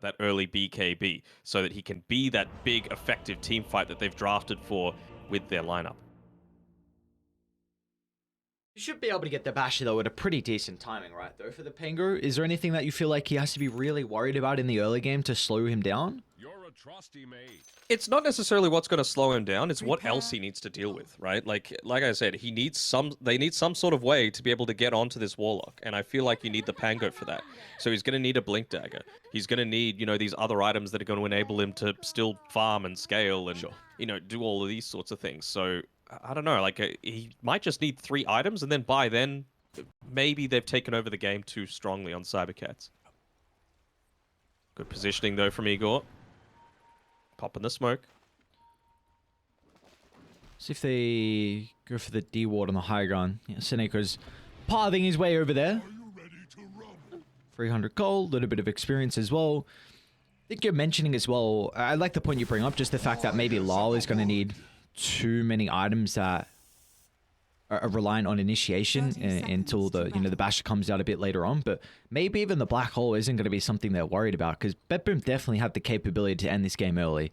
that early BKB so that he can be that big, effective team fight that they've drafted for with their lineup. You should be able to get the Basher, though, at a pretty decent timing, right, though, for the Pengu. Is there anything that you feel like he has to be really worried about in the early game to slow him down? You're a trusty mate. It's not necessarily what's going to slow him down, it's what else he needs to deal with, right? Like I said, they need some sort of way to be able to get onto this Warlock, and I feel like you need the Pango for that. So he's going to need a Blink Dagger. He's going to need, these other items that are going to enable him to still farm and scale and, do all of these sorts of things. So I don't know, he might just need 3 items, and then by then, maybe they've taken over the game too strongly on CYBERCATS. Good positioning, though, from Igor. Popping the smoke. See if they go for the D-ward on the high ground. Yeah, Seneco's pathing his way over there. 300 gold, a little bit of experience as well. I think you're mentioning as well, I like the point you bring up, just the fact that maybe Lal is going to need too many items that are reliant on initiation until the the Basher comes out a bit later on. But maybe even the Black Hole isn't going to be something they're worried about, because BetBoom definitely have the capability to end this game early.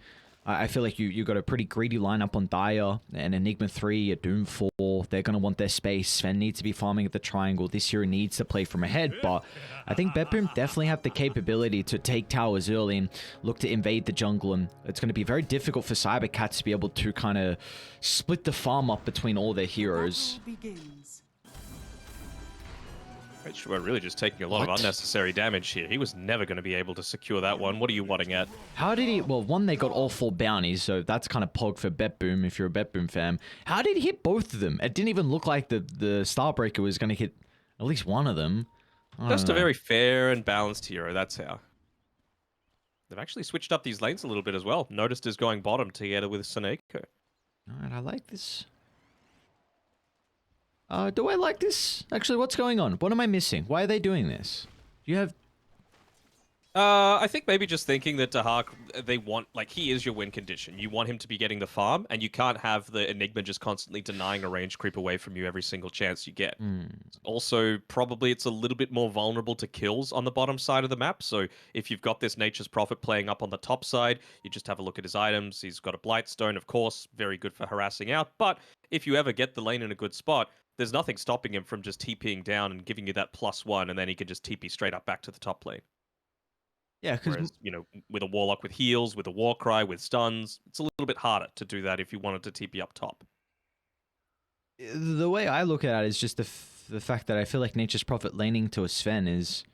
I feel like you got a pretty greedy lineup on Dire, and Enigma 3, a Doom 4. They're going to want their space. Sven needs to be farming at the triangle. This hero needs to play from ahead, but I think BetBoom definitely have the capability to take towers early and look to invade the jungle, and it's going to be very difficult for CYBERCATS to be able to kind of split the farm up between all their heroes. We're really just taking a lot of unnecessary damage here. He was never going to be able to secure that one. What are you wanting at? How did he... Well, one, they got all 4 bounties, so that's kind of pog for BetBoom if you're a BetBoom fan. How did he hit both of them? It didn't even look like the Starbreaker was going to hit at least one of them. Just a very fair and balanced hero, that's how. They've actually switched up these lanes a little bit as well. Noticed is going bottom together with Seneko. Alright, I like this. Do I like this? Actually, what's going on? What am I missing? Why are they doing this? You have... I think maybe just thinking that Dahak, they want, he is your win condition. You want him to be getting the farm, and you can't have the Enigma just constantly denying a range creep away from you every single chance you get. Also, probably it's a little bit more vulnerable to kills on the bottom side of the map, so if you've got this Nature's Prophet playing up on the top side, you just have a look at his items. He's got a Blightstone, of course, very good for harassing out, but if you ever get the lane in a good spot, there's nothing stopping him from just TPing down and giving you that +1, and then he can just TP straight up back to the top lane. Yeah, because... with a Warlock with heals, with a Warcry, with stuns, it's a little bit harder to do that if you wanted to TP up top. The way I look at it is just the fact that I feel like Nature's Prophet laning to a Sven is...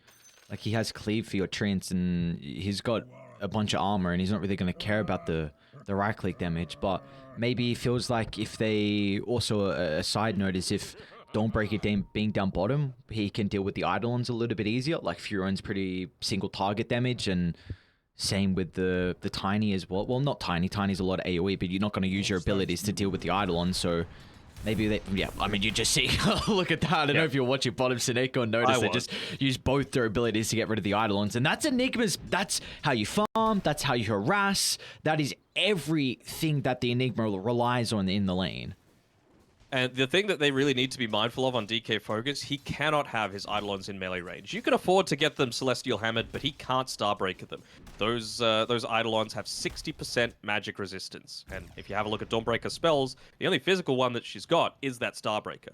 Like, he has cleave for your Treants, and he's got a bunch of armor, and he's not really going to care about the right-click damage, but maybe he feels like if they... Also, a side note is if Dawnbreaker being down bottom, he can deal with the Eidolons a little bit easier. Like, Furon's pretty single target damage, and same with the Tiny as well. Well, not Tiny. Tiny's a lot of AoE, but you're not going to use your abilities to deal with the Eidolon, so... Maybe they... Yeah, I mean, you just see... Look at that. I don't know if you're watching bottom Seneko and notice they just use both their abilities to get rid of the Eidolons. And that's Enigma's... That's how you farm. That's how you harass. That is everything that the Enigma relies on in the lane. And the thing that they really need to be mindful of on DK Focus, he cannot have his Eidolons in melee range. You can afford to get them Celestial Hammered, but he can't Starbreaker them. Those Eidolons have 60% magic resistance. And if you have a look at Dawnbreaker spells, the only physical one that she's got is that Starbreaker.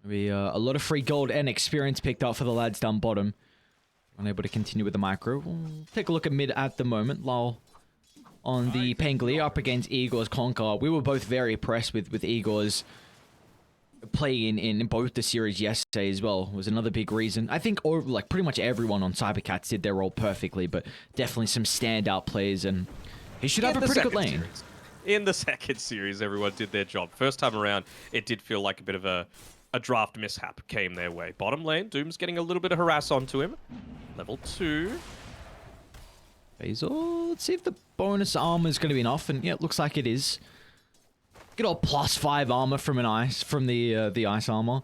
A lot of free gold and experience picked up for the lads down bottom. Unable to continue with the micro. We'll take a look at mid at the moment. Lal on the Pangli up against Igor's Conquer. We were both very impressed with Igor's play in both the series yesterday as well. Was another big reason. I think pretty much everyone on CYBERCATS did their role perfectly, but definitely some standout plays, and he should have a pretty good lane. In the second series, everyone did their job. First time around, it did feel like a bit of a draft mishap came their way. Bottom lane, Doom's getting a little bit of harass onto him. Level 2. Basil, let's see if the bonus armor is going to be enough, and yeah, it looks like it is. Get all +5 armor from the ice armor.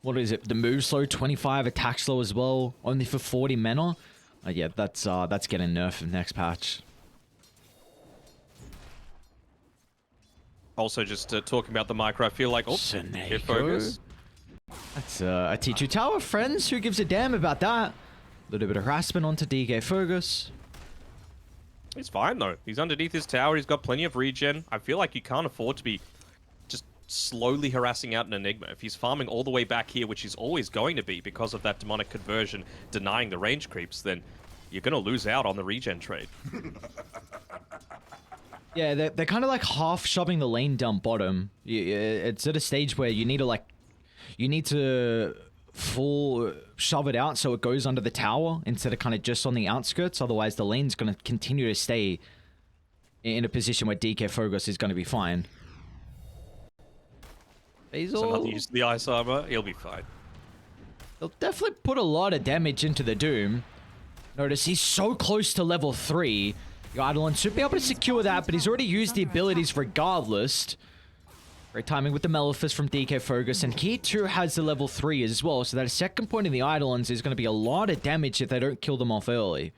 What is it? The move slow, 25 attack slow as well, only for 40 mana. Yeah, that's getting nerfed next patch. Also, just talking about the micro, I feel like Seneko. That's a T2 tower, friends. Who gives a damn about that? A little bit of harassment onto DK Fergus. He's fine, though. He's underneath his tower. He's got plenty of regen. I feel like you can't afford to be just slowly harassing out an Enigma. If he's farming all the way back here, which he's always going to be because of that demonic conversion denying the range creeps, then you're going to lose out on the regen trade. Yeah, they're kind of like half shoving the lane down bottom. It's at a stage where you need to full shove it out so it goes under the tower instead of kind of just on the outskirts. Otherwise, the lane's going to continue to stay in a position where DK Fergus is going to be fine. Basil. So not use the ice armor, he'll be fine. They'll definitely put a lot of damage into the Doom. Notice he's so close to level 3. The Eidolon should be able to secure that, but he's already used the abilities regardless. Great timing with the Malefice from DK Fergus, and he too has the level 3 as well, so that second point in the Eidolons is going to be a lot of damage if they don't kill them off early.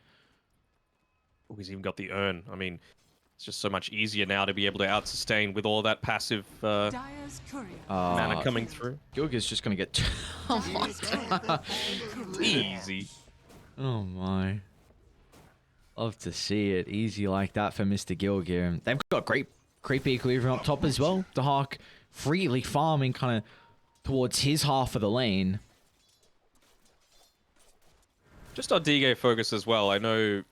Oh, he's even got the urn. I mean, it's just so much easier now to be able to out-sustain with all that passive mana coming through. Gilga's just going to get... Easy. Oh my. Love to see it. Easy like that for Mr. Gilgir. They've got great creepy equilibrium up top as well. The Hawk freely farming kind of towards his half of the lane. Just on DK Focus as well, I know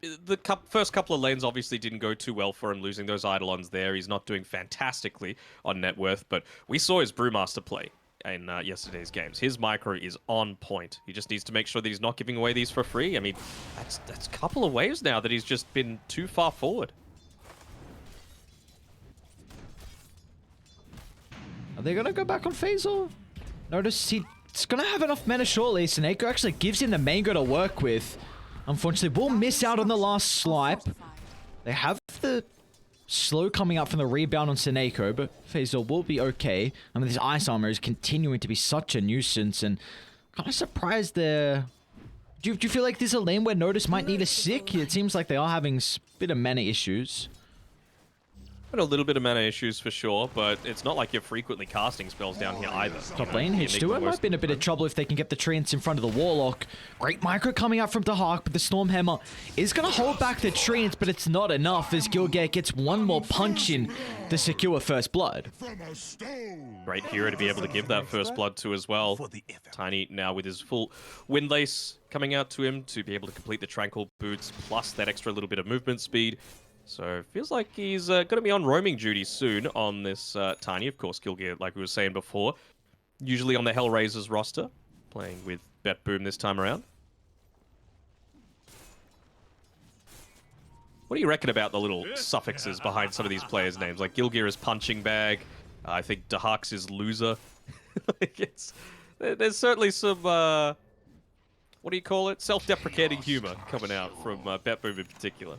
the first couple of lanes obviously didn't go too well for him, losing those Eidolons there. He's not doing fantastically on net worth, but we saw his Brewmaster play in yesterday's games. His micro is on point. He just needs to make sure that he's not giving away these for free. I mean, that's a couple of waves now that he's just been too far forward. Are they going to go back on Phasor? Notice he's going to have enough mana shortly. Seneko actually gives him the mango to work with. Unfortunately, we'll miss out on the last swipe. They have the slow coming up from the rebound on Seneko, but Phasor will be okay. I mean, this ice armor is continuing to be such a nuisance, and kind of surprised there. Do you feel like there's a lane where Notice might need a sick? It seems like they are having a bit of mana issues. A little bit of mana issues for sure, but it's not like you're frequently casting spells down here either. Top lane, H2 might be in a bit of trouble if they can get the treants in front of the Warlock. Great micro coming out from Dahak, but the Stormhammer is going to hold back the treants, but it's not enough as Gilgate gets one more punch in to secure first blood. Great hero to be able to give that first blood to as well. Tiny now with his full Windlace coming out to him to be able to complete the Tranquil Boots, plus that extra little bit of movement speed. So feels like he's going to be on roaming duty soon on this Tiny. Of course, Gilgir, like we were saying before, usually on the Hellraisers roster, playing with BetBoom this time around. What do you reckon about the little suffixes behind some of these players' names? Like Gilgir is Punching Bag. I think Dahaks is Loser. Like there's certainly some, what do you call it? Self-deprecating humor coming out from BetBoom in particular.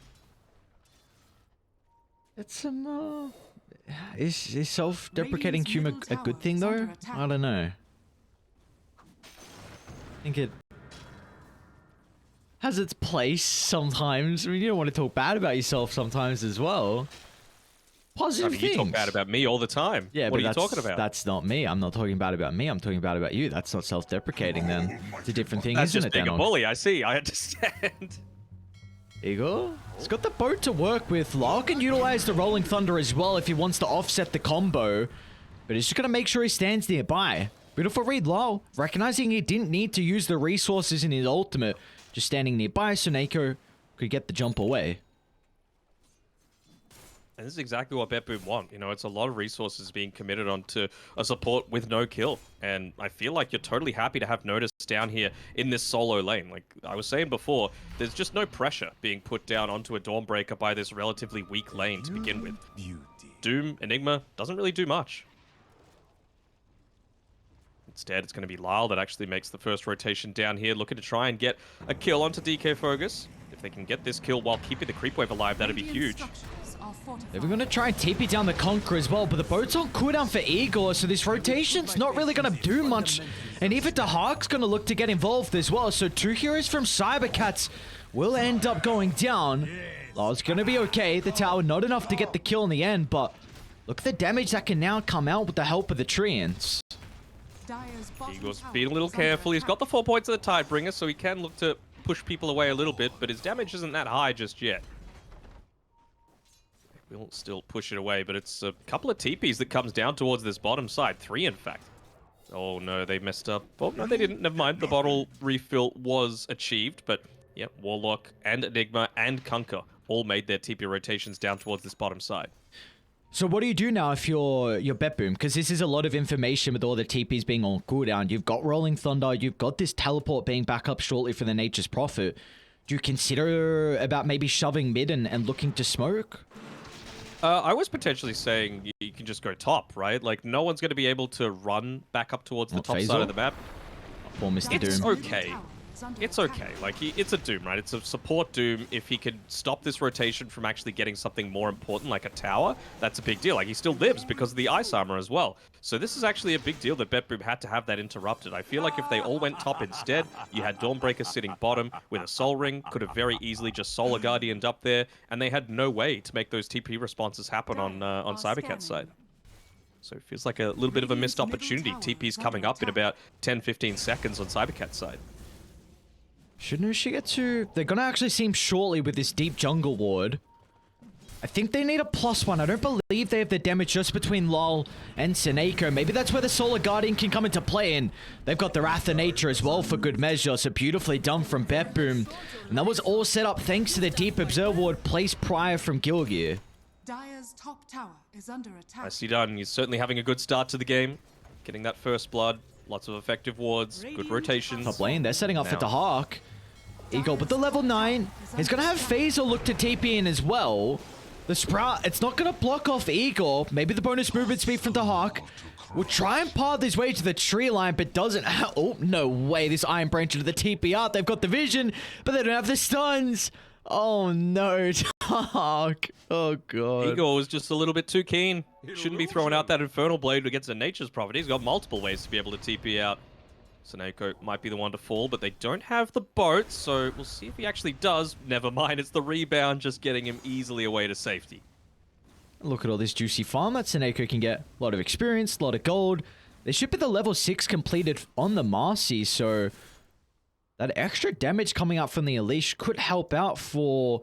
It's some, is self-deprecating humor a good thing, though? I don't know. I think it has its place sometimes. I mean, you don't want to talk bad about yourself sometimes as well. Positive things. You talk bad about me all the time. Yeah, what but are you talking about? That's not me. I'm not talking bad about me. I'm talking bad about you. That's not self-deprecating then. It's a different thing, that's isn't just it, being a Danon? bully, I see. I understand. Eagle. He's got the boat to work with. Lau can utilize the Rolling Thunder as well if he wants to offset the combo. But he's just going to make sure he stands nearby. Beautiful read, Lau. Recognizing he didn't need to use the resources in his ultimate. Just standing nearby so Neko could get the jump away. And this is exactly what BetBoom want. You know, it's a lot of resources being committed onto a support with no kill. And I feel like you're totally happy to have Notice down here in this solo lane. Like I was saying before, there's just no pressure being put down onto a Dawnbreaker by this relatively weak lane to begin with. Doom, Enigma, doesn't really do much. Instead, it's going to be Lyle that actually makes the first rotation down here, looking to try and get a kill onto DK Fergus. If they can get this kill while keeping the creep wave alive, that'd be huge. They're going to try and TP down the Conqueror as well, but the boat's on cooldown for Igor, so this rotation's not really going to do much. And even Dahak's going to look to get involved as well, so two heroes from CYBERCATS will end up going down. Law's going to be okay. The tower not enough to get the kill in the end, but look at the damage that can now come out with the help of the Treants. Igor's being a little careful. He's got the 4 points of the Tidebringer, so he can look to push people away a little bit, but his damage isn't that high just yet. We'll still push it away, but it's a couple of TPs that comes down towards this bottom side. 3, in fact. Oh, no, they messed up. Oh, no, they didn't. Never mind. The bottle refill was achieved, but, yeah, Warlock and Enigma and Kunkka all made their TP rotations down towards this bottom side. So what do you do now if you're BetBoom? Because this is a lot of information with all the TPs being on cooldown. You've got Rolling Thunder. You've got this teleport being back up shortly for the Nature's Prophet. Do you consider about maybe shoving mid and looking to smoke? I was potentially saying you can just go top, right? Like, no one's going to be able to run back up towards the top side of the map. Poor Mr. Doom. It's okay. It's okay. Like, it's a Doom, right? It's a support Doom. If he can stop this rotation from actually getting something more important, like a tower, that's a big deal. Like, he still lives because of the ice armor as well. So this is actually a big deal that BetBoom had to have that interrupted. I feel like if they all went top instead, you had Dawnbreaker sitting bottom with a Soul Ring, could have very easily just Solar Guardianed up there, and they had no way to make those TP responses happen on CYBERCATS' side. So it feels like a little bit of a missed opportunity. TP's coming up in about 10-15 seconds on CYBERCATS' side. Shouldn't she get to... They're going to actually seem shortly with this deep jungle ward. I think they need a +1. I don't believe they have the damage just between Lol and Seneko. Maybe that's where the Solar Guardian can come into play, and they've got the Wrath of Nature as well for good measure. So beautifully done from BetBoom. And that was all set up thanks to the deep Observe ward placed prior from Gilgear. Dire's top tower is under attack. Nicely done. He's certainly having a good start to the game. Getting that first blood. Lots of effective wards. Good rotations. Top lane, they're setting up for Dahak. Eagle with the level 9. He's going to have Phaser look to TP in as well. The Sprout, it's not going to block off Eagle. Maybe the bonus movement speed from Dahak will try and path his way to the tree line, but doesn't have... Oh, no way. This Iron Branch into the TP out. They've got the vision, but they don't have the stuns. Oh, no. Dahak. Oh, God. Eagle was just a little bit too keen. Shouldn't be throwing out that Infernal Blade against a Nature's Prophet. He's got multiple ways to be able to TP out. Seneko might be the one to fall, but they don't have the boat, so we'll see if he actually does. Never mind, it's the rebound just getting him easily away to safety. Look at all this juicy farm that Seneko can get. A lot of experience, a lot of gold. They should be the level 6 completed on the Marcy, so that extra damage coming out from the Elish could help out for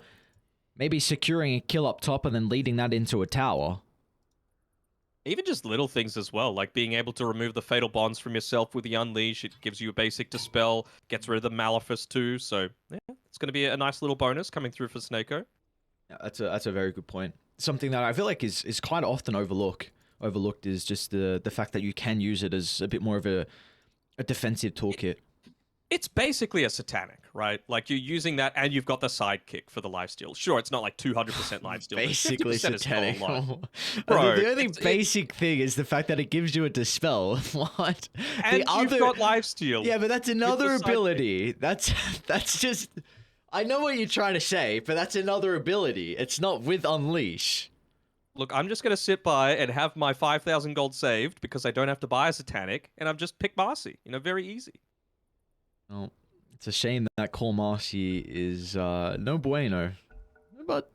maybe securing a kill up top and then leading that into a tower. Even just little things as well, like being able to remove the Fatal Bonds from yourself with the Unleash. It gives you a basic Dispel, gets rid of the Malefice too, so yeah, it's going to be a nice little bonus coming through for Seneko. Yeah, that's a very good point. Something that I feel like is quite often overlooked is just the fact that you can use it as a bit more of a defensive toolkit. It's basically a Satanic, right? Like, you're using that and you've got the sidekick for the lifesteal. Sure, it's not like 200% lifesteal. Basically Satanic. Bro, the only basic thing is the fact that it gives you a Dispel. What? And you've got lifesteal. Yeah, but that's another ability. That's just... I know what you're trying to say, but that's another ability. It's not with Unleash. Look, I'm just going to sit by and have my 5,000 gold saved because I don't have to buy a Satanic, and I'm just pick Marcy. You know, very easy. Oh, it's a shame that Call Marcy is no bueno. But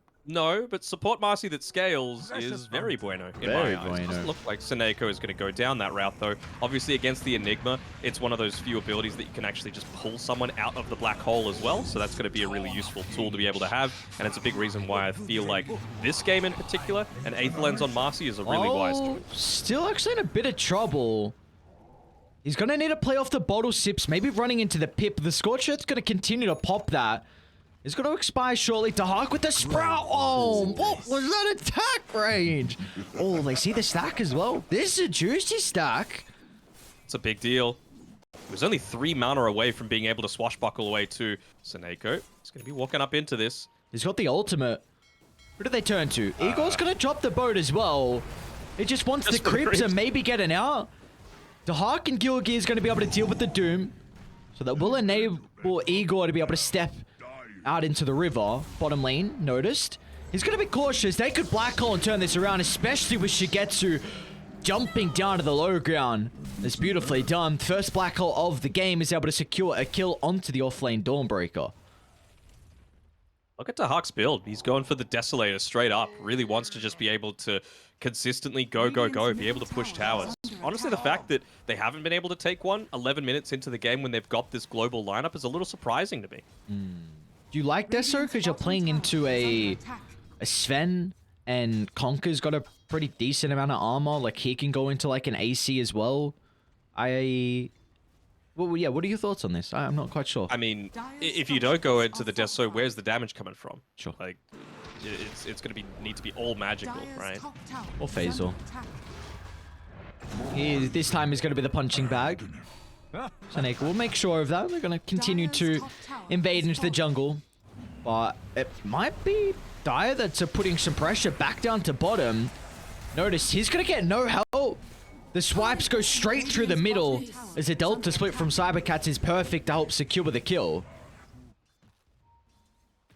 support Marcy that scales is very bueno in my eyes. It doesn't look like Seneko is going to go down that route, though. Obviously, against the Enigma, it's one of those few abilities that you can actually just pull someone out of the black hole as well, so that's going to be a really useful tool to be able to have, and it's a big reason why I feel like this game in particular, an Aether Lens on Marcy is a really wise choice. Still actually in a bit of trouble. He's going to need to play off the bottle sips, maybe running into the pip. The Scorchur's going to continue to pop that. It's going to expire shortly. Dahak with the Sprout. Oh, what was that attack range? Oh, they see the stack as well. This is a juicy stack. It's a big deal. He was only 3 mana away from being able to swashbuckle away to Seneko. He's going to be walking up into this. He's got the ultimate. Who do they turn to? Eagle's going to drop the boat as well. He just wants the creeps and maybe get an out. Dahak and Gilgear is going to be able to deal with the Doom. So that will enable Igor to be able to step out into the river. Bottom lane, noticed. He's going to be cautious. They could black hole and turn this around, especially with Shigetsu jumping down to the low ground. It's beautifully done. First black hole of the game is able to secure a kill onto the offlane Dawnbreaker. Look at Dahak's build. He's going for the Desolator straight up. Really wants to just be able to consistently go, be able to push towers. Honestly, the fact that they haven't been able to take one 11 minutes into the game when they've got this global lineup is a little surprising to me. Do you like Deso because you're playing into a Sven, and Conker's got a pretty decent amount of armor. Like, he can go into like an AC as well. Well, yeah, what are your thoughts on this? I'm not quite sure. I mean, if you don't go into the Deso, where's the damage coming from? Sure. Like, it's going to need to be all magical, right? Or Phasal. This time is going to be the punching bag. Seneca will make sure of that. They're going to continue to invade into the jungle. But it might be Dire that's putting some pressure back down to bottom. Notice he's going to get no help. The swipes go straight through the middle as a Delta split from CYBERCATS is perfect to help secure the kill.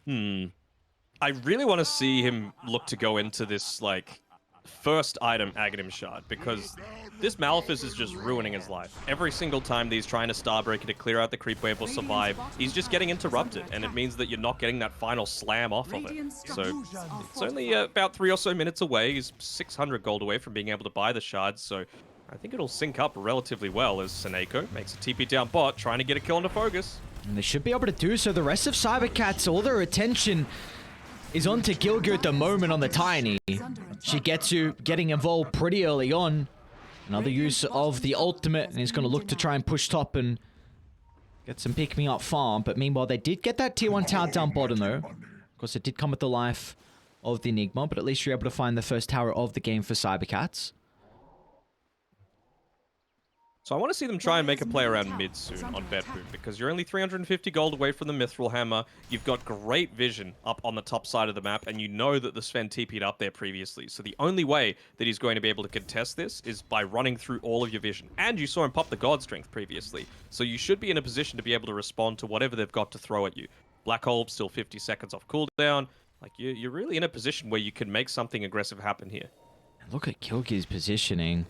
I really want to see him look to go into this, like, first item Aghanim Shard, because this Malefice is just ruining his life. Every single time that he's trying to Starbreaker to clear out the creep wave or survive, he's just getting interrupted, and it means that you're not getting that final slam off of it. So it's only about 3 or so minutes away. He's 600 gold away from being able to buy the shards, so I think it'll sync up relatively well as Seneko makes a TP down bot, trying to get a kill into Focus. And they should be able to do so. The rest of CYBERCATS, all their attention is onto Gilgir at the moment on the Tiny. Shigetsu getting involved pretty early on. Another use of the ultimate, and he's going to look to try and push top and get some pick-me-up farm. But meanwhile, they did get that tier 1 tower down bottom, though. Of course, it did come with the life of the Enigma, but at least you're able to find the first tower of the game for CYBERCATS. So I want to see them try and make a play around mid soon on BetBoom, because you're only 350 gold away from the Mithril Hammer. You've got great vision up on the top side of the map, and you know that the Sven TP'd up there previously. So the only way that he's going to be able to contest this is by running through all of your vision. And you saw him pop the God Strength previously. So you should be in a position to be able to respond to whatever they've got to throw at you. Black Hole, still 50 seconds off cooldown. Like, you're really in a position where you can make something aggressive happen here. Look at Gilgir's positioning.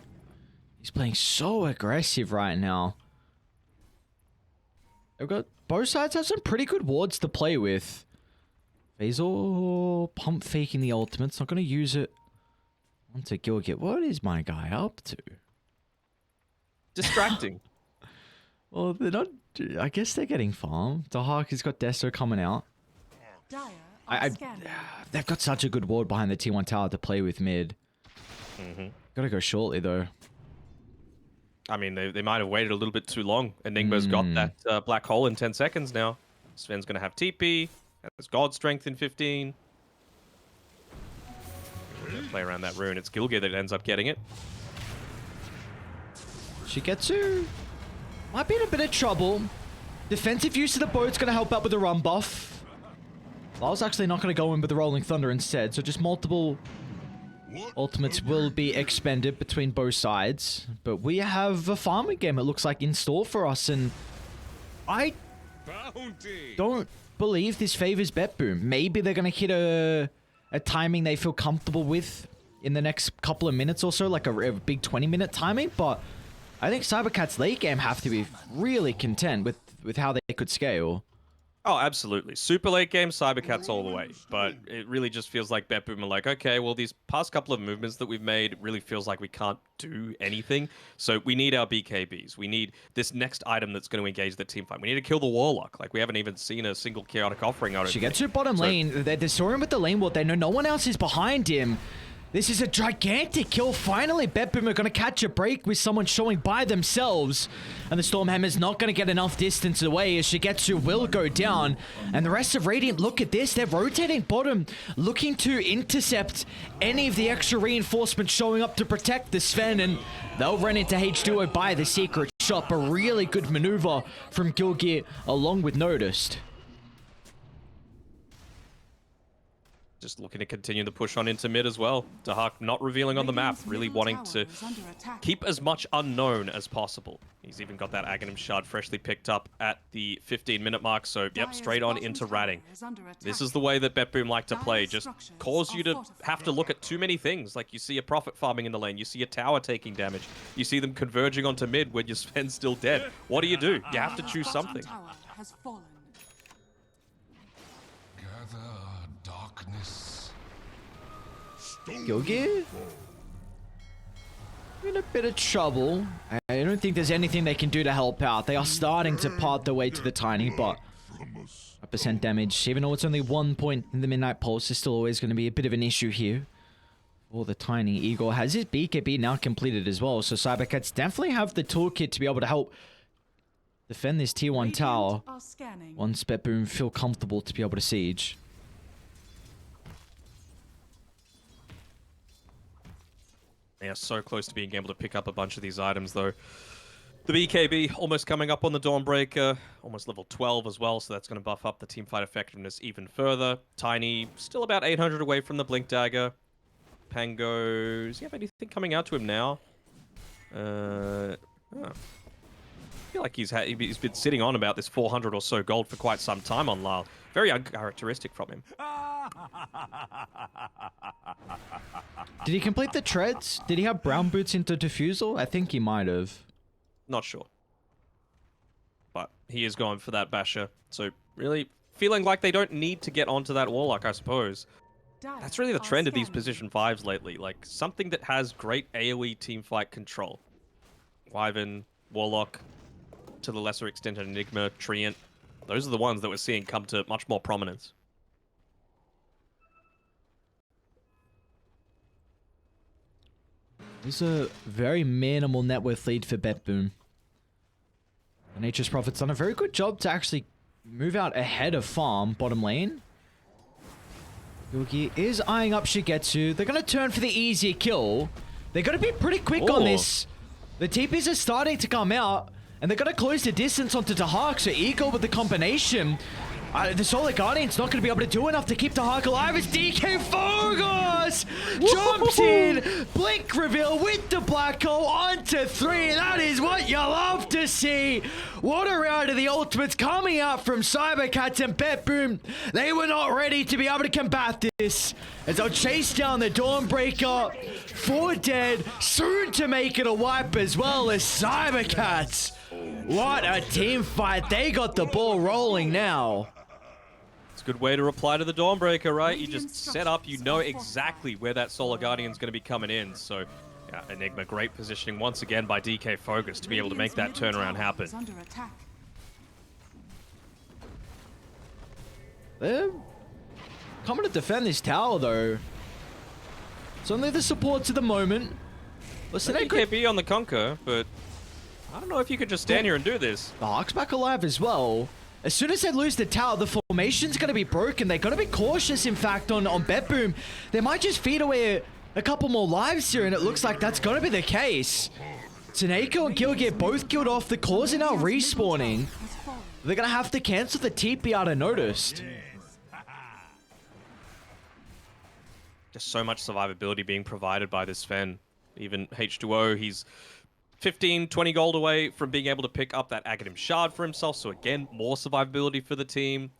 He's playing so aggressive right now. They've got both sides have some pretty good wards to play with. Phasal pump faking the ultimate's not going to use it onto Gilgir. What is my guy up to? Distracting. Well, they're not. I guess they're getting farm. Dahak has got Deso coming out. They've got such a good ward behind the T1 tower to play with mid. Gotta go shortly though. I mean, they might have waited a little bit too long. Enigma's got that black hole in 10 seconds now. Sven's going to have TP. Has God Strength in 15. Play around that rune. It's Gilgir that ends up getting it. Shigetsu might be in a bit of trouble. Defensive use of the boat's going to help out with the run buff. I was actually not going to go in with the Rolling Thunder instead, so just multiple ultimates will be expended between both sides. But we have a farming game, it looks like, in store for us, and I don't believe this favors BetBoom. Maybe they're going to hit a timing they feel comfortable with in the next couple of minutes or so, like a big 20-minute timing, but I think CYBERCATS late game have to be really content with how they could scale. Oh, absolutely. Super late game, CYBERCATS all the way. But it really just feels like BetBoom are like, okay, well, these past couple of movements that we've made, it really feels like we can't do anything. So we need our BKBs. We need this next item that's going to engage the team fight. We need to kill the Warlock. Like, we haven't even seen a single chaotic offering out of it. Shigetsu bottom lane. They're soaring with the lane ward. They know no one else is behind him. This is a gigantic kill. Finally, BetBoom are going to catch a break with someone showing by themselves. And the Stormhammer's not going to get enough distance away as Shigetsu will go down. And the rest of Radiant, look at this. They're rotating bottom, looking to intercept any of the extra reinforcements showing up to protect the Sven. And they'll run into H2O by the secret shop. A really good maneuver from Gilgir along with Noticed. Just looking to continue the push on into mid as well. Dahak not revealing on the map, really wanting to keep as much unknown as possible. He's even got that Aghanim Shard freshly picked up at the 15-minute mark, so yep, straight on into ratting. This is the way that BetBoom like to play, just cause you to have to look at too many things. Like you see a Prophet farming in the lane, you see a tower taking damage, you see them converging onto mid when your Sven's still dead. What do? You have to choose something. darkness. Gilgir? In a bit of trouble. I don't think there's anything they can do to help out. They are starting to part their way to the Tiny, but 5% damage. Even though it's only 1 point in the Midnight Pulse, is still always going to be a bit of an issue here. For the Tiny Eagle has his BKB now completed as well, so CYBERCATS definitely have the toolkit to be able to help defend this tier 1 tower once BetBoom feel comfortable to be able to siege. Yeah, so close to being able to pick up a bunch of these items though. The BKB almost coming up on the Dawnbreaker, almost level 12 as well, so that's going to buff up the teamfight effectiveness even further. Tiny still about 800 away from the Blink Dagger. Pango, does he have anything coming out to him now? I feel like he's been sitting on about this 400 or so gold for quite some time on Lyle. Very uncharacteristic from him. Did he complete the treads? Did he have brown boots into Diffusal? I think he might have. Not sure. But he is going for that basher. So really feeling like they don't need to get onto that Warlock, I suppose. That's really the trend of these position 5s lately. Like, something that has great AoE teamfight control. Wyvern, Warlock, to the lesser extent Enigma, Treant. Those are the ones that we're seeing come to much more prominence. There's a very minimal net worth lead for BetBoom. Nature's Prophet's done a very good job to actually move out ahead of farm bottom lane. Yugi is eyeing up Shigetsu. They're going to turn for the easier kill. They're going to be pretty quick on this. The TPs are starting to come out, and they're going to close the distance onto Dahak, so Eagle with the combination. The Solar Guardian's not going to be able to do enough to keep Dahak alive as DK Fogos jumps in. Blink reveal with the Black Hole onto 3. That is what you love to see. What a round of the ultimates coming out from CYBERCATS and BetBoom. They were not ready to be able to combat this, as they'll chase down the Dawnbreaker. 4 dead, soon to make it a wipe as well as CYBERCATS. What a team fight. They got the ball rolling now. It's a good way to reply to the Dawnbreaker, right? You just set up, you know exactly where that Solar Guardian's going to be coming in. So, yeah, Enigma, great positioning once again by DK Focus to be able to make that turnaround happen. They're coming to defend this tower, though. It's only the supports at the moment. Listen, BKB on the Conquer, but I don't know if you could just stand here and do this. The Hawk's back alive as well. As soon as they lose the tower, the formation's going to be broken. They're going to be cautious, in fact, on BetBoom. They might just feed away a couple more lives here, and it looks like that's going to be the case. Tsuneko and Gilgir both killed off. The cores are now respawning. They're going to have to cancel the TP out unnoticed. Just so much survivability being provided by this Fen. Even H2O, he's 15, 20 gold away from being able to pick up that Aghanim Shard for himself. So again, more survivability for the team.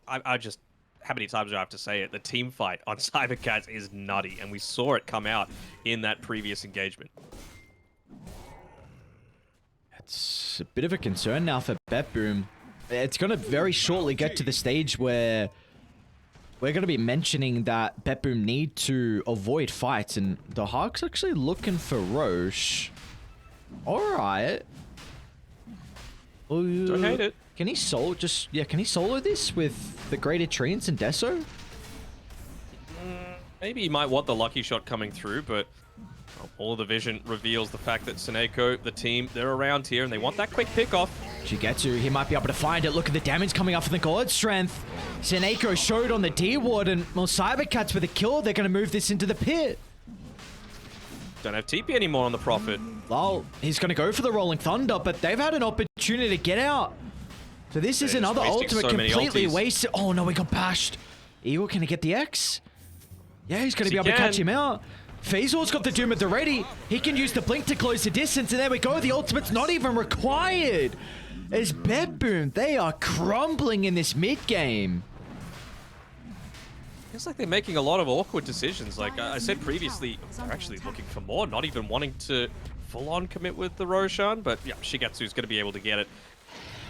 I just, how many times do I have to say it? The team fight on CYBERCATS is nutty, and we saw it come out in that previous engagement. It's a bit of a concern now for BetBoom. It's going to very shortly get to the stage where we're going to be mentioning that BetBoom need to avoid fights, and the Hawk's actually looking for Roche. Alright. Don't hate it. Can he solo can he solo this with the greater Treants and Deso? Maybe he might want the lucky shot coming through, but all of the vision reveals the fact that Tsuneko, the team, they're around here and they want that quick pickoff. Shigetsu, he might be able to find it. Look at the damage coming up from the God Strength. Tsuneko showed on the D-Ward, and well, CYBERCATS with a kill, they're going to move this into the pit. Don't have TP anymore on the Prophet. Well, he's going to go for the Rolling Thunder, but they've had an opportunity to get out. So this is another ultimate completely wasted. Oh no, we got bashed. Eagle, can he get the X? Yeah, he's going to be able to catch him out. Fazor's got the Doom at the ready. He can use the Blink to close the distance, and there we go. The ultimate's not even required. As BetBoom, they are crumbling in this mid game. Feels like they're making a lot of awkward decisions. Like I said previously, they're actually looking for more, not even wanting to full-on commit with the Roshan, but yeah, Shigetsu's going to be able to get it.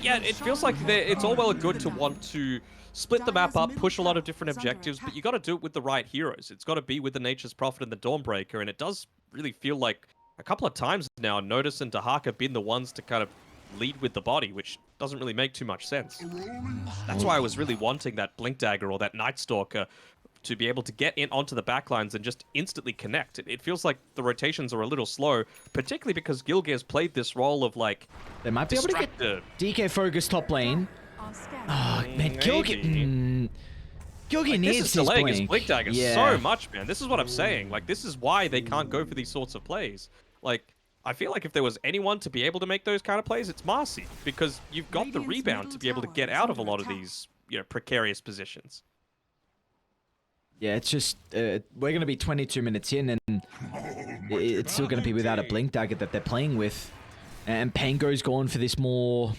Yeah, it feels like it's all well and good to want to split the map up, push a lot of different objectives, but you got to do it with the right heroes. It's got to be with the Nature's Prophet and the Dawnbreaker, and it does really feel like a couple of times now, Notice and Dahak have been the ones to kind of lead with the body, which doesn't really make too much sense. That's why I was really wanting that Blink Dagger or that Night Stalker to be able to get in onto the backlines and just instantly connect. It feels like the rotations are a little slow, particularly because Gilgear's played this role of like They might be able to get DK focus top lane. Oh, man, Gilgear Like, needs this is his delaying his blink. Blink Dagger Yeah. so much, man. This is what I'm saying. Like, this is why they can't go for these sorts of plays. Like, I feel like if there was anyone to be able to make those kind of plays, it's Marcy, because you've got the rebound to be able to get out of a lot of these, precarious positions. Yeah, it's just we're gonna be 22 minutes in, and it's still gonna be without a Blink Dagger that they're playing with, and Pango's going for this more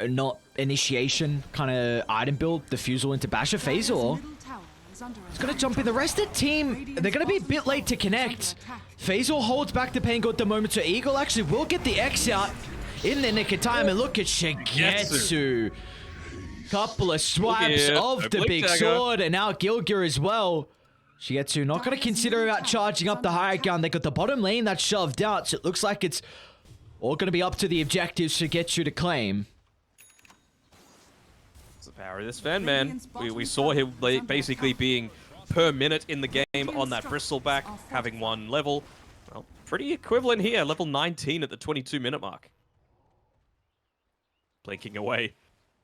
not initiation kind of item build, Diffusal into Basher. Phasor is gonna jump in. The rest of the team, they're gonna be a bit late to connect. Phasor holds back the Pango at the moment, so Eagle actually will get the X out in the nick of time, and look at Shigetsu. Couple of swipes of the big sword, and now Gilgear as well. Shigetsu not going to consider about charging up the higher ground. They got the bottom lane that's shoved out, so it looks like it's all going to be up to the objectives Shigetsu to claim. It's the power of this fan, man. We saw him basically being per minute in the game on that bristleback, having one level. Well, pretty equivalent here, level 19 at the 22-minute mark. Blinking away.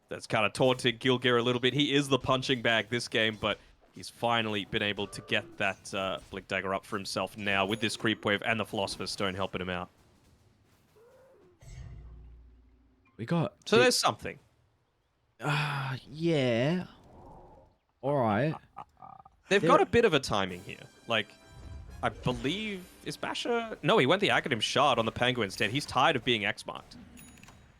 That's kind of taunting Gilgear a little bit. He is the punching bag this game, but he's finally been able to get that Blink Dagger up for himself now with this creep wave and the Philosopher's Stone helping him out. We got... So there's something. Yeah. All right. They've got a bit of a timing here. Like, I believe... Is Basher... No, he went the Academ Shard on the Pango instead. He's tired of being X-marked.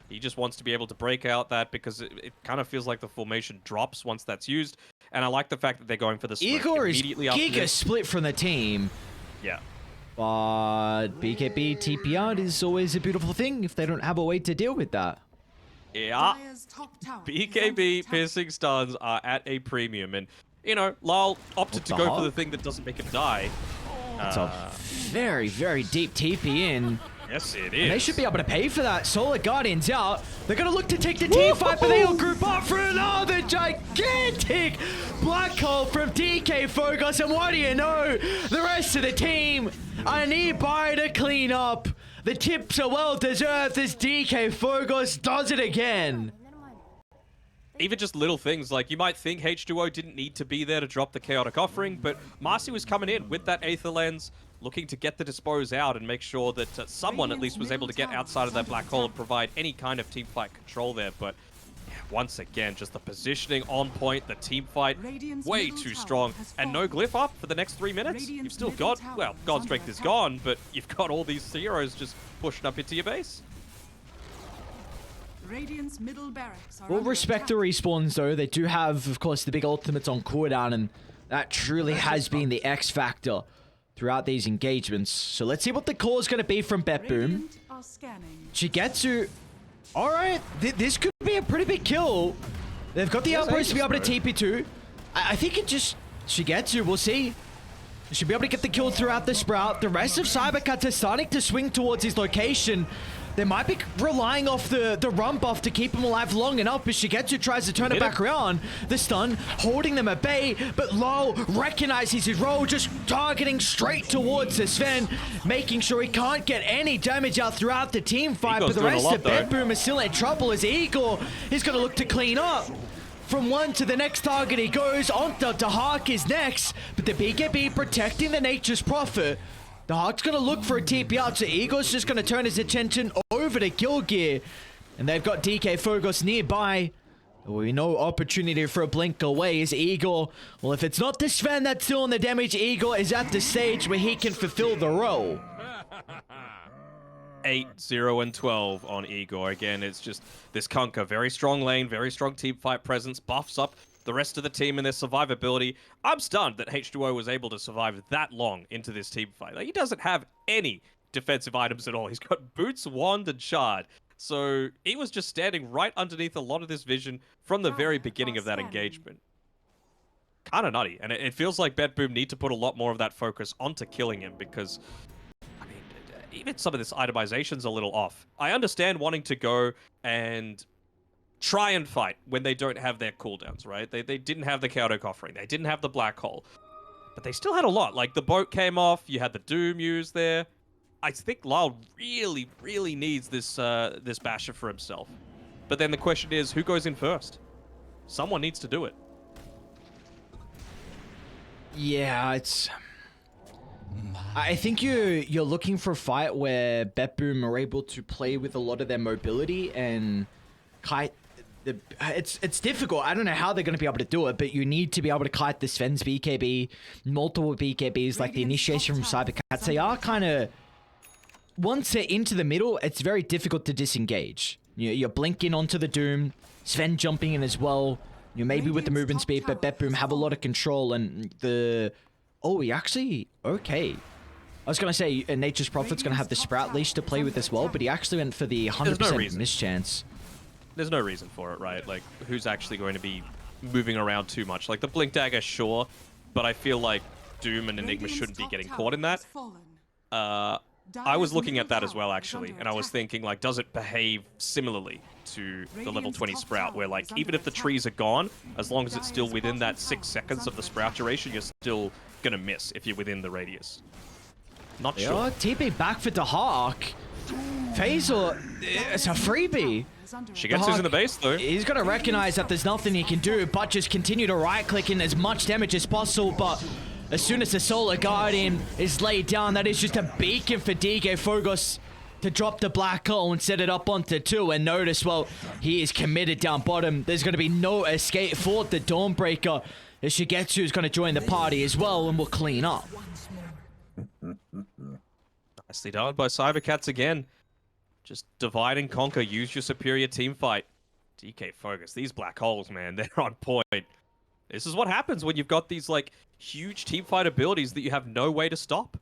He just wants to be able to break out that because it kind of feels like the formation drops once that's used. And I like the fact that they're going for the smoke Igor is immediately after giga this. split from the team. Yeah. But BKB TP out is always a beautiful thing if they don't have a way to deal with that. Yeah. BKB piercing stuns are at a premium. And, Lyle opted to go for the thing that doesn't make him die. It's a very, very deep TP in. Yes, it is. And they should be able to pay for that. Solar Guardian's out. They're going to look to take the team fight, but they all group up for another gigantic black hole from DK Focus. And what do you know? The rest of the team are nearby to clean up. The tips are well deserved as DK Focus does it again. Even just little things, like you might think H2O didn't need to be there to drop the Chaotic Offering, but Marcy was coming in with that Aether Lens, looking to get the Dispose out and make sure that someone at least was able to get outside of that black hole and provide any kind of team fight control there. But yeah, once again, just the positioning on point, the team fight way too strong, and no glyph up for the next 3 minutes. You've still got, well, God's Strength is gone, but you've got all these heroes just pushing up into your base. Radiant's middle barracks are We'll under respect the attack. respawns though. They do have, of course, the big ultimates on cooldown, and that truly has been the X factor throughout these engagements. So let's see what the call is going to be from BetBoom. Radiant are scanning. Shigetsu. All right, this could be a pretty big kill. They've got the outburst to be able to TP too. I think it just Shigetsu. We'll see. Should be able to get the kill throughout the Sprout. The rest of CYBERCATS are starting to swing towards his location. They might be relying off the run buff to keep him alive long enough, but Shigetsu tries to turn it back around. The stun, holding them at bay, but Lol recognizes his role, just targeting straight towards the Sven, making sure he can't get any damage out throughout the team fight, but the rest of BetBoom is still in trouble as Igor is going to look to clean up. From one to the next target he goes, on to Hawk is next, but the BKB protecting the Nature's Prophet. The Hawk's going to look for a TP out, so Igor's just going to turn his attention over to Gilgear. And they've got DK Fogos nearby. We know opportunity for a blink away is Igor. Well, if it's not the Sven that's doing the damage, Igor is at the stage where he can fulfill the role. 8, 0, and 12 on Igor. Again, it's just this Kunkka. Very strong lane, very strong team fight presence, buffs up the rest of the team and their survivability. I'm stunned that H2O was able to survive that long into this team fight. Like, he doesn't have any defensive items at all. He's got Boots, Wand, and Shard. So he was just standing right underneath a lot of this vision from the very beginning of that engagement. Kind of nutty, and it feels like BetBoom need to put a lot more of that focus onto killing him because, I mean, even some of this itemization's a little off. I understand wanting to go and try and fight when they don't have their cooldowns, right? They didn't have the chaotic offering, they didn't have the black hole, but they still had a lot. Like the boat came off, you had the Doom used there. I think Lyle really, really needs this this basher for himself. But then the question is, who goes in first? Someone needs to do it. Yeah, it's. I think you're looking for a fight where BetBoom are able to play with a lot of their mobility and kite. It's difficult. I don't know how they're going to be able to do it, but you need to be able to kite the Sven's BKB, multiple BKBs, like the initiation from CYBERCATS. They are kind of. Once they're into the middle, it's very difficult to disengage. You're blinking onto the Doom, Sven jumping in as well. You maybe with the movement speed, but BetBoom have a lot of control and the... Oh, he actually... Okay. I was going to say Nature's Prophet's going to have the Sprout leash to play with as well, but he actually went for the 100% mischance. There's no reason for it, right? Like, who's actually going to be moving around too much? Like, the Blink Dagger, sure, but I feel like Doom and Enigma shouldn't be getting caught in that. I was looking at that as well, actually, and I was thinking, like, does it behave similarly to the level 20 Sprout, where, like, even if the trees are gone, as long as it's still within that 6 seconds of the Sprout duration, you're still gonna miss if you're within the radius. Not sure. TP back for Dahak. Phasor, it's a freebie. Shigetsu's in the base, though. He's got to recognize that there's nothing he can do, but just continue to right-click in as much damage as possible, but... As soon as the Solar Guardian is laid down, that is just a beacon for DK Fogos to drop the Black Hole and set it up onto 2. And notice, well, he is committed down bottom. There's going to be no escape for the Dawnbreaker. Shigetsu is going to join the party as well and will clean up. Nicely done by CYBERCATS again. Just divide and conquer. Use your superior team fight. DK Fogos. These Black Holes, man, they're on point. This is what happens when you've got these, like, huge teamfight abilities that you have no way to stop.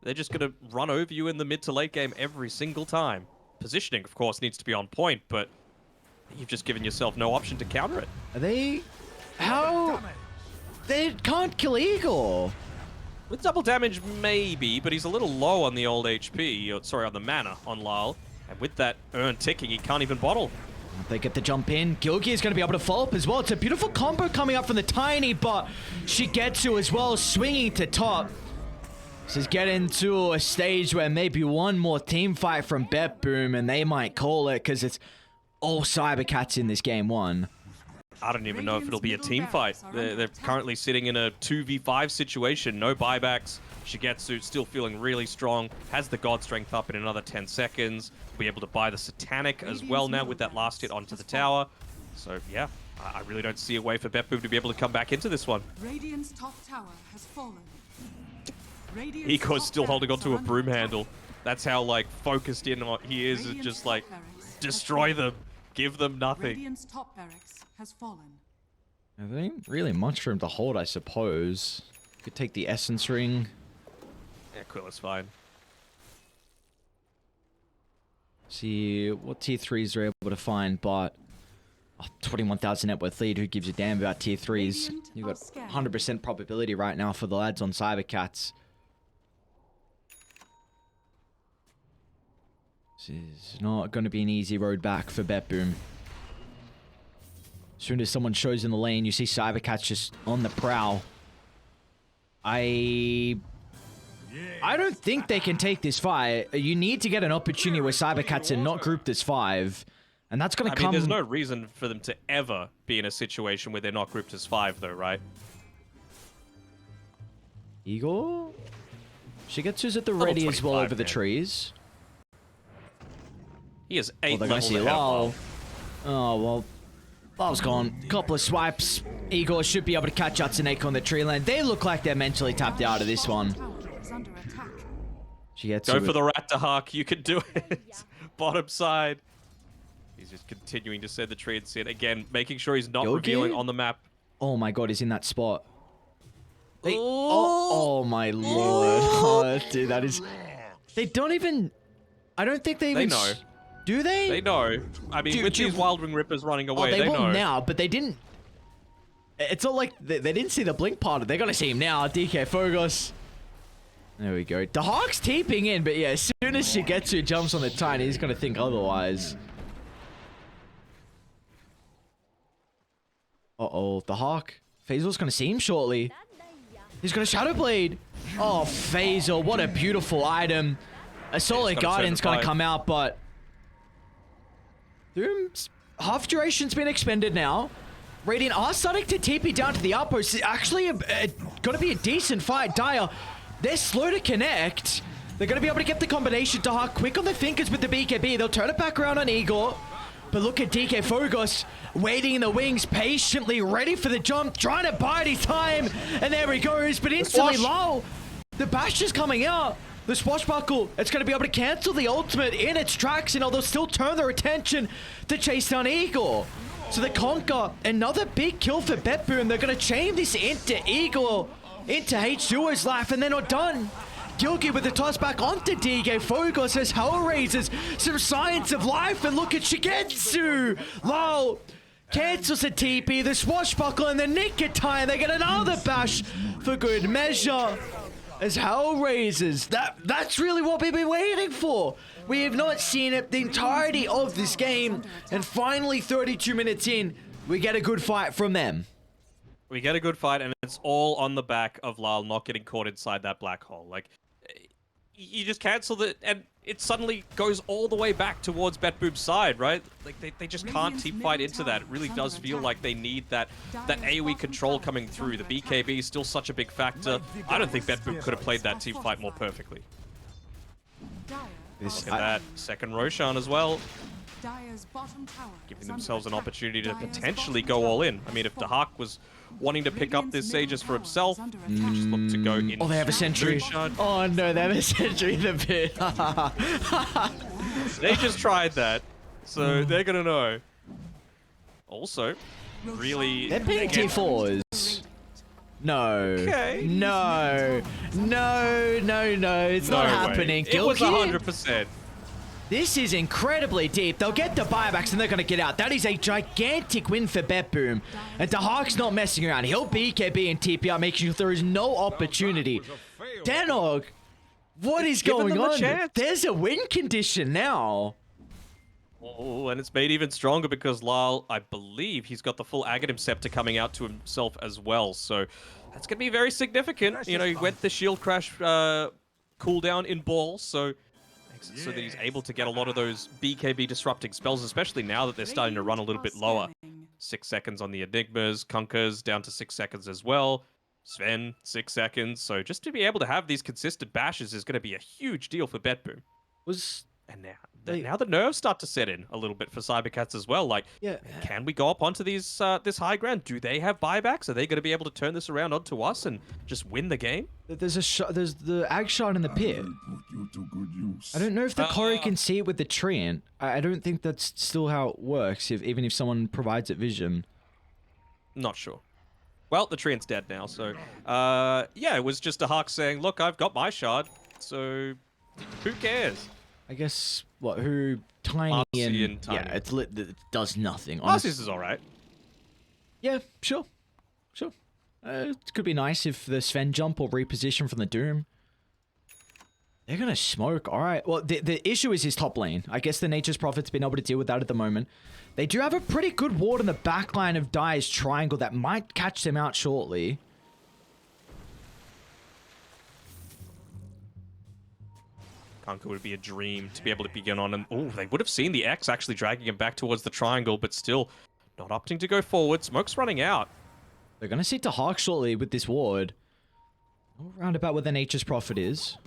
They're just going to run over you in the mid to late game every single time. Positioning, of course, needs to be on point, but you've just given yourself no option to counter it. Are they... How... They can't kill Igor. With double damage, maybe, but he's a little low on the old HP, or, sorry, on the mana on Lyle. And with that urn ticking, he can't even bottle. They get the jump in. Gilgi is going to be able to follow up as well. It's a beautiful combo coming up from the Tiny, but Shigetsu as well, swinging to top. This is getting to a stage where maybe one more team fight from BetBoom, and they might call it, because it's all CYBERCATS in this game 1. I don't even know if it'll be a team fight. They're currently sitting in a 2v5 situation. No buybacks. Shigetsu still feeling really strong. Has the God Strength up in another 10 seconds. Be able to buy the Satanic as well now with that last hit onto the tower. So, yeah, I really don't see a way for BetBoom to be able to come back into this one. Radiant's top tower has fallen. Eco's still holding onto a broom handle. That's how, like, focused in he is just, like, destroy them. Give them nothing. Radiant's top barracks has fallen. There ain't really much for him to hold, I suppose. Could take the Essence Ring. Yeah, Quill is fine. See what tier 3s are able to find, but 21,000 net worth lead, who gives a damn about tier 3s? You've got 100% probability right now for the lads on CYBERCATS. This is not going to be an easy road back for BetBoom. As soon as someone shows in the lane, you see CYBERCATS just on the prowl. I don't think they can take this fight. You need to get an opportunity where CYBERCATS are not grouped as 5. And that's going to come... I mean, there's no reason for them to ever be in a situation where they're not grouped as 5, though, right? Igor? Shigetsu's at the ready as well over the trees. He has 8 they're levels see ahead of Lyle. Lyle. Oh, well. Lyle's gone. Couple of swipes. Igor should be able to catch Utsunake on the tree line. They look like they're mentally tapped out of this one. Go for the rat to Hark. You can do it. Bottom side. He's just continuing to send the tree and sit. Again, making sure he's not revealing on the map. Oh my god, he's in that spot. Oh my lord. Oh, dude, that is... They don't even... I don't think they even... They know. Do they? They know. I mean, with these Wild Wing Rippers running away, they will know. now, but they didn't. It's not like they didn't see the blink part. They're gonna see him now. DK Fogos. There we go. The Hawk's teeping in, but yeah, as soon as Shigetsu jumps on the Titan, he's gonna think otherwise. Uh-oh, the Hawk. Faisal's gonna see him shortly. He's gonna Shadow Blade. Oh, Faisal, what a beautiful item. A Solid Guardian's gonna come out, but Doom's half duration's been expended now. Radiant are starting to TP down to the outpost. It's actually gonna be a decent fight. Dire, they're slow to connect. They're gonna be able to get the combination to Hawk quick on the fingers with the BKB. They'll turn it back around on Igor. But look at DK Fogos waiting in the wings, patiently ready for the jump, trying to bide his time. And there he goes, but instantly low. The bash is coming out. The swashbuckle, it's going to be able to cancel the ultimate in its tracks, and they'll still turn their attention to chase down Igor. So the Conquer, another big kill for BetBoom. They're going to chain this into Igor, into H2O's life, and they're not done. Gilgi with the toss back onto DK Fogos as Hellraisers, some science of life, and look at Shigetsu! Lol! Cancels a TP, the swashbuckle, and the nick of time. They get another bash for good measure. As Hellraisers, that's really what we've been waiting for. We have not seen it the entirety of this game, and finally 32 minutes in, we get a good fight from them. We get a good fight, and it's all on the back of Lyle not getting caught inside that black hole. Like, you just cancel it, and it suddenly goes all the way back towards BetBoom's side, right? Like, they just can't team fight into that. It really does feel like they need that AoE control coming through. The BKB is still such a big factor. I don't think BetBoom could have played that team fight more perfectly. Look at that. Second Roshan as well. Giving themselves an opportunity to potentially go all in. I mean, if the Hawk was wanting to pick up this Sages for himself, he could just look to go in. Oh, they have a sentry. Oh no, they have a sentry in the pit. They just tried that, so they're gonna know. Also, really... They're paying T4s. No. Okay. No. No, no, no. It's not happening. It was 100%. This is incredibly deep. They'll get the buybacks and they're going to get out. That is a gigantic win for BetBoom. And the Hawk's not messing around. He'll BKB and TP out, making sure there is no opportunity. Danog, what is going on? There's a win condition now. Oh, and it's made even stronger because Lyle, I believe he's got the full Aghanim Scepter coming out to himself as well. So that's going to be very significant. You know, he went the Shield Crash cooldown in Ball, so that he's able to get a lot of those BKB disrupting spells, especially now that they're starting to run a little bit lower. 6 seconds on the Enigmas, Kunkers down to 6 seconds as well. Sven, 6 seconds. So just to be able to have these consistent bashes is going to be a huge deal for BetBoom. And now the nerves start to set in a little bit for CYBERCATS as well. Like, can we go up onto these this high ground? Do they have buybacks? Are they going to be able to turn this around onto us and just win the game? There's the Ag shot in the pit. I don't know if the Corey can see it with the Treant. I don't think that's still how it works, even if someone provides it vision. Not sure. Well, the Treant's dead now, so... yeah, it was just a Hawk saying, look, I've got my shard, so who cares? I guess, who Tiny and Tiny. Yeah, it does nothing. Marcy's is alright. Yeah, sure. It could be nice if the Sven jump or reposition from the Doom. They're gonna smoke. Alright, well, the issue is his top lane. I guess the Nature's Prophet's been able to deal with that at the moment. They do have a pretty good ward in the back line of Dire's triangle that might catch them out shortly. Conquer would be a dream to be able to begin on, and they would have seen the X actually dragging him back towards the triangle, but still not opting to go forward. Smoke's running out. They're going to see to Hawk shortly with this ward. Around about where the Nature's Prophet is.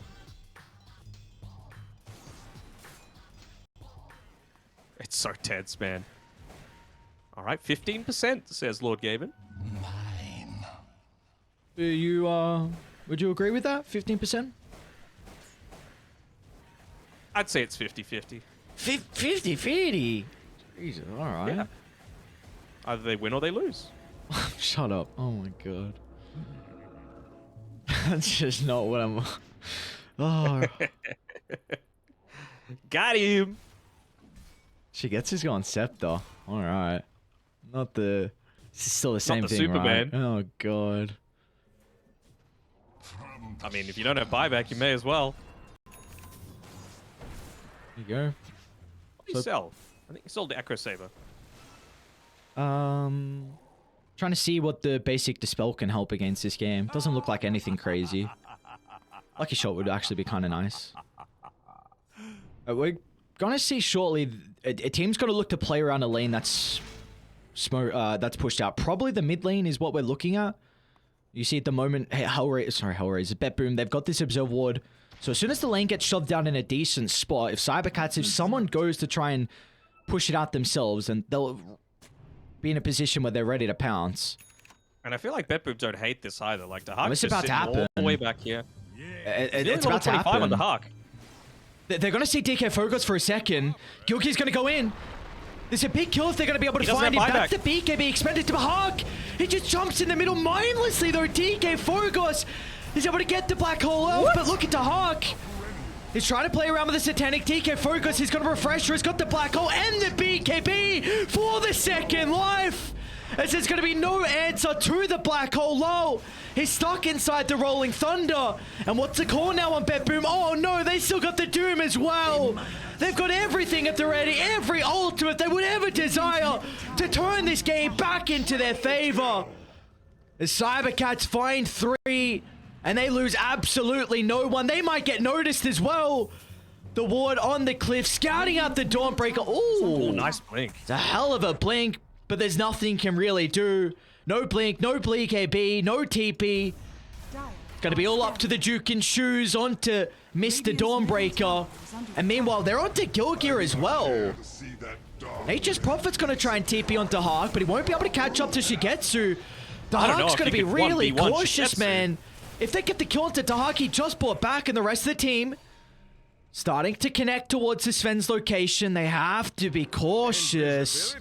It's so tense, man. All right, 15%, says Lord Gaben. Would you agree with that? 15%? I'd say it's 50-50. 50-50? Jesus, alright. Yeah. Either they win or they lose. Shut up. Oh my god. That's just not what I'm... Oh. Got him! She gets his going Scepter. All right. Not the... This is still the same the thing, Superman. right? Oh, God. I mean, if you don't have buyback, you may as well. There you go. What do you sell? I think you sold the Echo Saber. Trying to see what the basic Dispel can help against this game. Doesn't look like anything crazy. Lucky Shot would actually be kind of nice. We're gonna see shortly. A team's gonna look to play around a lane that's pushed out. Probably the mid lane is what we're looking at. You see at the moment, Hellraiser, BetBoom, they've got this Observe Ward. So as soon as the lane gets shoved down in a decent spot, if CYBERCATS, if someone goes to try and push it out themselves, then they'll be in a position where they're ready to pounce. And I feel like BetBoom don't hate this either. Like, the Hawk It's just about to sitting happen. all the way back here. It's about to happen. On the Hawk. They're going to see DK focus for a second. Gilkey's going to go in. There's a big kill if they're going to be able to find him. That's the BKB expended to Hawk. He just jumps in the middle mindlessly though. DK Focus is able to get the black hole out, but look at the Hawk. He's trying to play around with the Satanic. DK Focus, he's got a refresher, he's got the black hole and the BKB for the second life. As there's going to be no answer to the black hole low. He's stuck inside the Rolling Thunder. And what's the call now on BetBoom? Oh no, they still got the Doom as well. They've got everything at the ready, every ultimate they would ever desire to turn this game back into their favor. As CYBERCATS find 3 and they lose absolutely no one. They might get noticed as well. The ward on the cliff, scouting out the Dawnbreaker. Ooh, nice blink. It's a hell of a blink, but there's nothing can really do. No blink, no BKB, no TP. It's going to be all up to the Duke and Shoes onto Mr. Dawnbreaker. And meanwhile, they're onto Gilgear as well. Nature's Prophet's going to try and TP onto Hawk, but he won't be able to catch up to Shigetsu. The Hawk's going to be really cautious, man. If they get the kill onto Dahak, he just brought back, and the rest of the team starting to connect towards the Sven's location. They have to be cautious.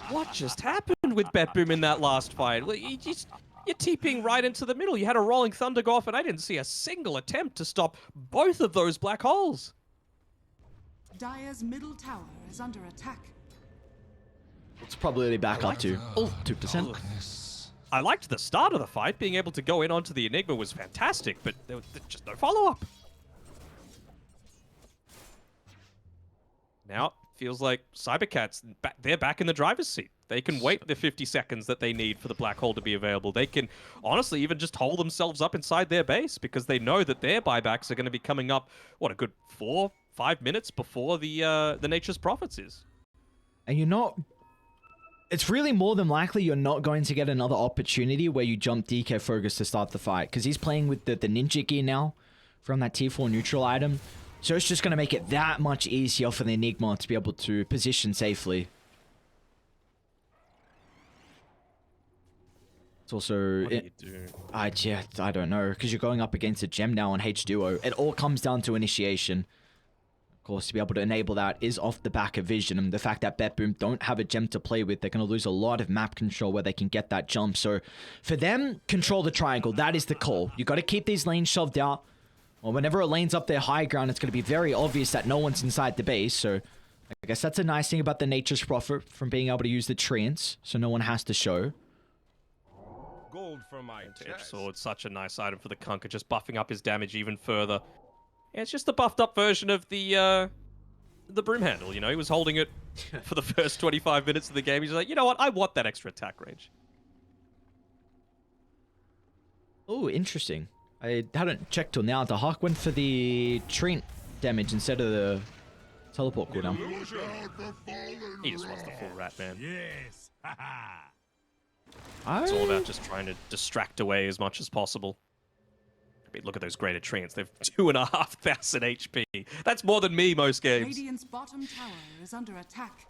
What just happened with BetBoom in that last fight? You're TPing right into the middle. You had a Rolling Thunder go off, and I didn't see a single attempt to stop both of those black holes. Dire's middle tower is under attack. It's probably back up to 2%. I liked the start of the fight. Being able to go in onto the Enigma was fantastic, but there was just no follow-up. Now, feels like CYBERCATS, they're back in the driver's seat. They can wait the 50 seconds that they need for the black hole to be available. They can, honestly, even just hold themselves up inside their base because they know that their buybacks are going to be coming up, what, a good 4-5 minutes before the Nature's Prophets is. And you're not... It's really more than likely you're not going to get another opportunity where you jump DK Focus to start the fight. Because he's playing with the ninja gear now from that tier 4 neutral item. So it's just going to make it that much easier for the Enigma to be able to position safely. It's also... What do you do? I don't know. Because you're going up against a gem now on H-Duo. It all comes down to initiation. Of course, to be able to enable that is off the back of Vision. And the fact that BetBoom don't have a gem to play with, they're going to lose a lot of map control where they can get that jump. So for them, control the triangle. That is the call. You got to keep these lanes shoved out. Well, whenever a lane's up there high ground, it's going to be very obvious that no one's inside the base. So I guess that's a nice thing about the Nature's Prophet from being able to use the treants. So no one has to show. Gold for my Edge Sword, such a nice item for the Kunkka, just buffing up his damage even further. Yeah, it's just the buffed up version of the broom handle, you know? He was holding it for the first 25 minutes of the game. He's like, you know what? I want that extra attack range. Oh, interesting. I hadn't checked till now. The Hawk went for the treant damage instead of the teleport cooldown. He just wants the full rat, man. Yes. It's all about just trying to distract away as much as possible. I mean, look at those greater treants. They've 2,500 HP. That's more than me most games. Radiant's bottom tower is under attack.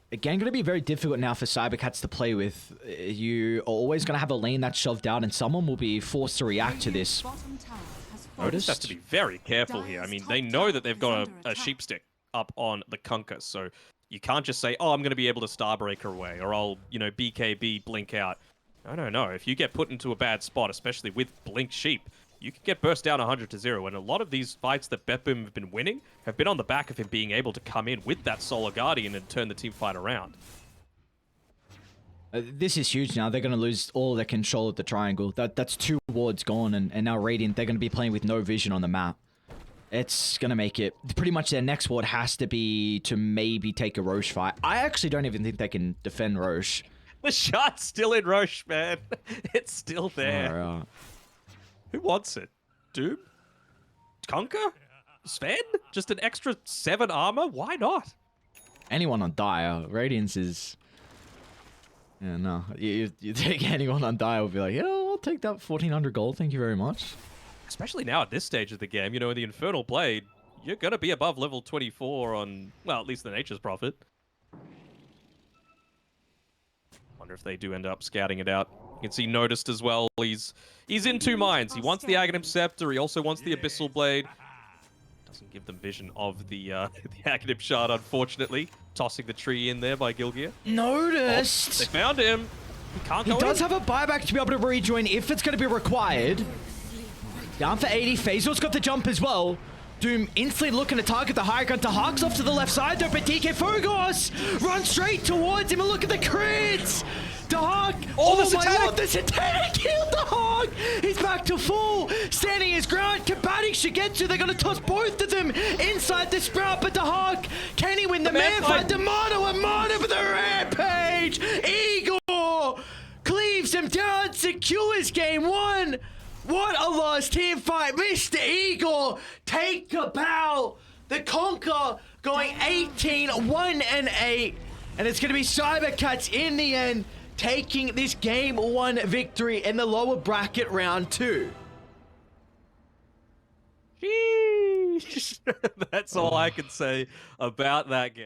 Again, going to be very difficult now for CYBERCATS to play with. You are always going to have a lane that's shoved out, and someone will be forced to react to this. Notice? Has to be very careful here. I mean, they know that they've got a sheep stick up on the Kunkka, so you can't just say, oh, I'm going to be able to Starbreaker away, or I'll, you know, BKB blink out. I don't know. If you get put into a bad spot, especially with Blink Sheep, you can get burst down 100-0, and a lot of these fights that BetBoom have been winning have been on the back of him being able to come in with that Solar Guardian and turn the team fight around. This is huge now. They're going to lose all their control of the triangle. That's 2 wards gone, and now Radiant, they're going to be playing with no vision on the map. It's going to make it... Pretty much their next ward has to be to maybe take a Roche fight. I actually don't even think they can defend Roche. The shot's still in Roche, man. It's still there. Alright. Who wants it? Doom? Conquer? Sven? Just an extra 7 armor? Why not? Anyone on Dire. Radiance is... Yeah, no. You take anyone on Dire will be like, yeah, I'll take that 1400 gold. Thank you very much. Especially now at this stage of the game, you know, in the Infernal Blade, you're going to be above level 24 on, well, at least the Nature's Prophet. Wonder if they do end up scouting it out. You can see Noticed as well. He's in 2 minds. He wants the Aghanim Scepter. He also wants the Abyssal Blade. Doesn't give them vision of the Aghanim Shard, unfortunately. Tossing the tree in there by Gilgear. Noticed! Oh, they found him. He can't go He does in. have a buyback to be able to rejoin if it's going to be required. Down for 80. Fazor's got the jump as well. Doom instantly looking to target the high ground. Hawk's off to the left side though, but DK Fogos runs straight towards him and look at the crits! Hawk! Oh this my attack! lord, this attack killed the Hawk! He's back to full, standing his ground. Combating Shigetsu, they're gonna toss both of them inside the Sprout, but the Hawk, can he win the man fight? Amano for the rampage! Igor cleaves him down, secures game 1. What a lost team fight. Mr. Eagle, take a bow. The Conquer going 18-1-8. And it's going to be CYBERCATS in the end, taking this game 1 victory in the lower bracket round 2. Sheesh. That's all I can say about that game.